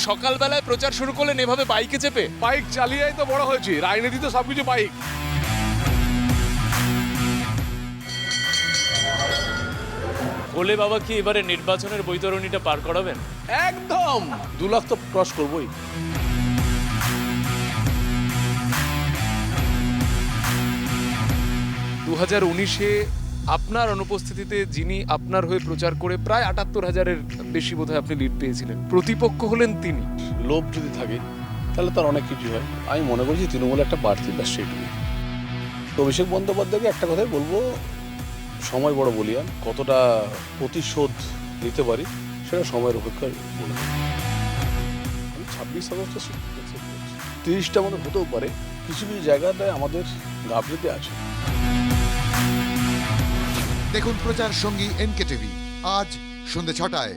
সকালবেলায় প্রচার শুরু করলেন এভাবে বাইকে চেপে? বাইক চালিয়েই তো বড় হয়েছি, রাজনীতি তো সবকিছু বাইক। ভোলে বাবা কি এবারে নির্বাচনের বৈতরণীটা পার করাবেন? একদম 2 লাখ তো ক্রস করবোই। 2019-এ আপনার অনুপস্থিতিতে যিনি আপনার হয়ে প্রচার করে প্রায় 78,000-এর বেশি বোধহয় আপনি লিড পেয়েছিলেন, প্রতিপক্ষ হলেন তিনি। লোভ যদি থাকে তাহলে তার অনেক কিছু হয়। আমি মনে করছি তৃণমূল একটা প্রার্থী, ব্যাস সেইটুকু। তো অভিষেক বন্দ্যোপাধ্যায়কে একটা কথাই বলবো, সময় বড় বলিয়ান, কতটা প্রতিশোধ নিতে পারি সেটা সময়ের অপেক্ষায় বলে দেবো। আমি 26 আগস্ট 30টা মনে হতেও পারে, কিছু কিছু জায়গাটায় আমাদের গাফিলতি আছে। দেখুন প্রচার সঙ্গী NK টিভি আজ সন্ধ্যে 6টায়।